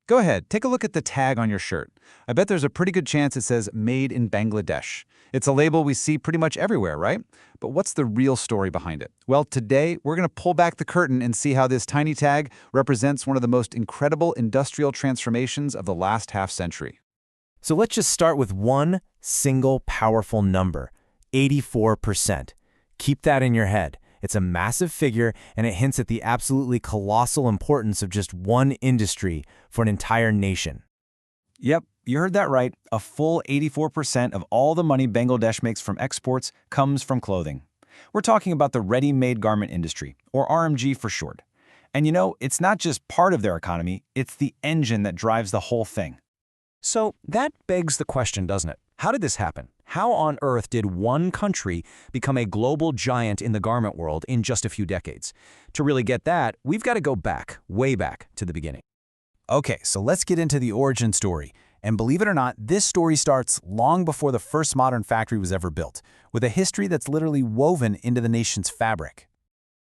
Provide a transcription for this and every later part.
Go ahead, take a look at the tag on your shirt. I bet there's a pretty good chance it says Made in Bangladesh. It's a label we see pretty much everywhere, right? But what's the real story behind it? Well, today we're going to pull back the curtain and see how this tiny tag represents one of the most incredible industrial transformations of the last half-century. So let's just start with one single powerful number, 84%. Keep that in your head. It's a massive figure, and it hints at the absolutely colossal importance of just one industry for an entire nation. Yep, you heard that right. A full 84% of all the money Bangladesh makes from exports comes from clothing. We're talking about the ready-made garment industry, or RMG for short. And you know, it's not just part of their economy, it's the engine that drives the whole thing. So that begs the question, doesn't it? How did this happen? How on earth did one country become a global giant in the garment world in just a few decades? To really get that, we've got to go back, way back to the beginning. Okay, so let's get into the origin story. And believe it or not, this story starts long before the first modern factory was ever built, with a history that's literally woven into the nation's fabric.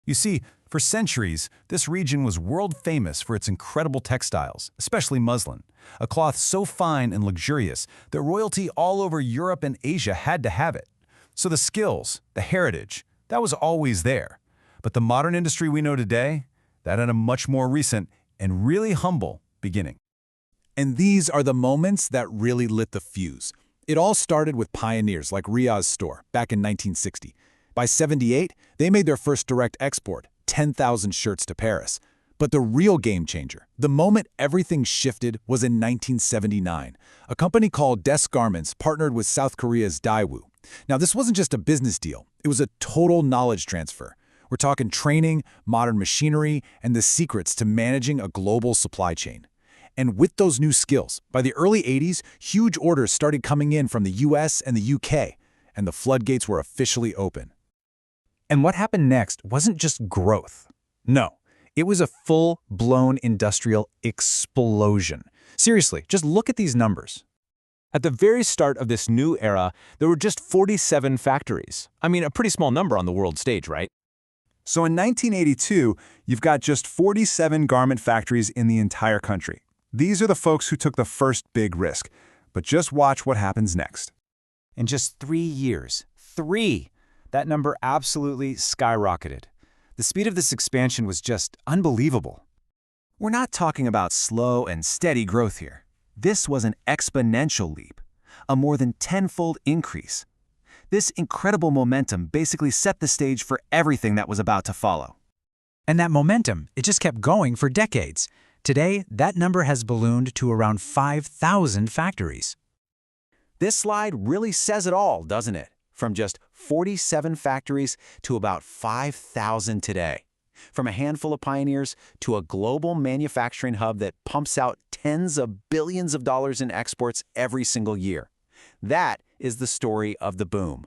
You see, for centuries, this region was world famous for its incredible textiles, especially muslin, a cloth so fine and luxurious that royalty all over Europe and Asia had to have it. So the skills, the heritage, that was always there. But the modern industry we know today, that had a much more recent and really humble beginning. And these are the moments that really lit the fuse. It all started with pioneers like Riaz's store back in 1960. By 78, they made their first direct export, 10,000 shirts to Paris. But the real game changer, the moment everything shifted, was in 1979. A company called Des Garments partnered with South Korea's Daewoo. Now, this wasn't just a business deal. It was a total knowledge transfer. We're talking training, modern machinery, and the secrets to managing a global supply chain. And with those new skills, by the early 80s, huge orders started coming in from the US and the UK, and the floodgates were officially open. And what happened next wasn't just growth. No, it was a full-blown industrial explosion. Seriously, just look at these numbers. At the very start of this new era, there were just 47 factories. I mean, a pretty small number on the world stage, right? So in 1982, you've got just 47 garment factories in the entire country. These are the folks who took the first big risk. But just watch what happens next. In just 3 years, that number absolutely skyrocketed. The speed of this expansion was just unbelievable. We're not talking about slow and steady growth here. This was an exponential leap, a more than tenfold increase. This incredible momentum basically set the stage for everything that was about to follow. And that momentum, it just kept going for decades. Today, that number has ballooned to around 5,000 factories. This slide really says it all, doesn't it? From just 47 factories to about 5,000 today. From a handful of pioneers to a global manufacturing hub that pumps out tens of billions of dollars in exports every single year. That is the story of the boom.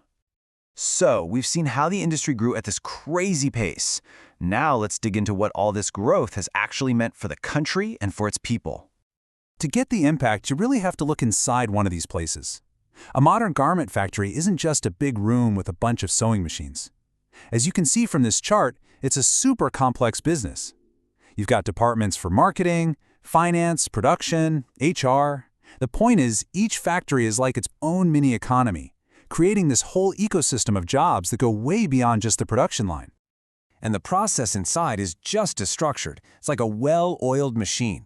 So, we've seen how the industry grew at this crazy pace. Now let's dig into what all this growth has actually meant for the country and for its people. To get the impact, you really have to look inside one of these places. A modern garment factory isn't just a big room with a bunch of sewing machines. As you can see from this chart, it's a super complex business. You've got departments for marketing, finance, production, HR. The point is, each factory is like its own mini economy, creating this whole ecosystem of jobs that go way beyond just the production line. And the process inside is just as structured. It's like a well-oiled machine.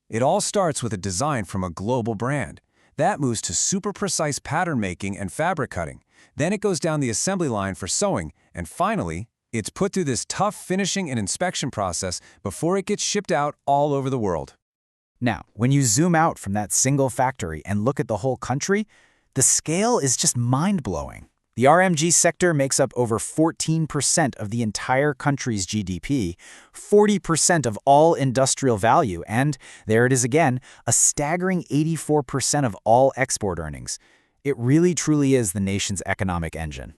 It all starts with a design from a global brand. That moves to super precise pattern making and fabric cutting. Then it goes down the assembly line for sewing, and finally, it's put through this tough finishing and inspection process before it gets shipped out all over the world. Now, when you zoom out from that single factory and look at the whole country, the scale is just mind-blowing. The RMG sector makes up over 14% of the entire country's GDP, 40% of all industrial value, and, there it is again, a staggering 84% of all export earnings. It really truly is the nation's economic engine.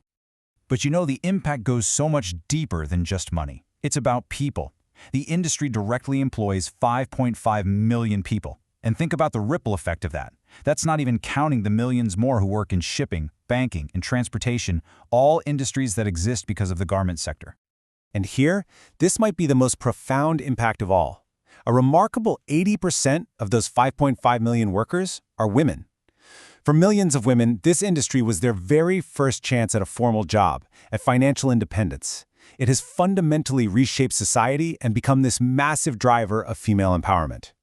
But you know, the impact goes so much deeper than just money. It's about people. The industry directly employs 5.5 million people. And think about the ripple effect of that. That's not even counting the millions more who work in shipping, banking, and transportation, all industries that exist because of the garment sector. And here, this might be the most profound impact of all. A remarkable 80% of those 5.5 million workers are women. For millions of women, this industry was their very first chance at a formal job, at financial independence. It has fundamentally reshaped society and become this massive driver of female empowerment.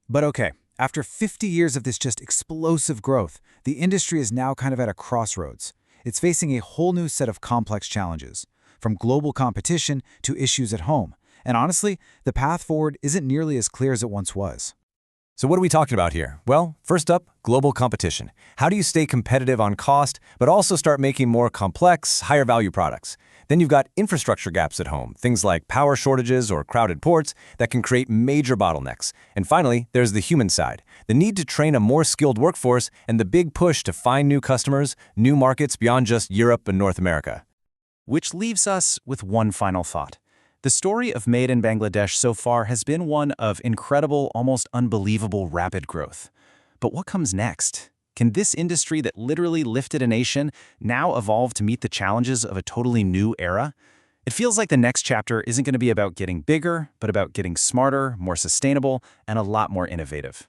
But okay, after 50 years of this just explosive growth, the industry is now kind of at a crossroads. It's facing a whole new set of complex challenges, from global competition to issues at home. And honestly, the path forward isn't nearly as clear as it once was. So what are we talking about here? Well, first up, global competition. How do you stay competitive on cost, but also start making more complex, higher value products? Then you've got infrastructure gaps at home, things like power shortages or crowded ports that can create major bottlenecks. And finally, there's the human side, the need to train a more skilled workforce and the big push to find new customers, new markets beyond just Europe and North America. Which leaves us with one final thought. The story of Made in Bangladesh so far has been one of incredible, almost unbelievable rapid growth. But what comes next? Can this industry that literally lifted a nation now evolve to meet the challenges of a totally new era? It feels like the next chapter isn't going to be about getting bigger, but about getting smarter, more sustainable, and a lot more innovative.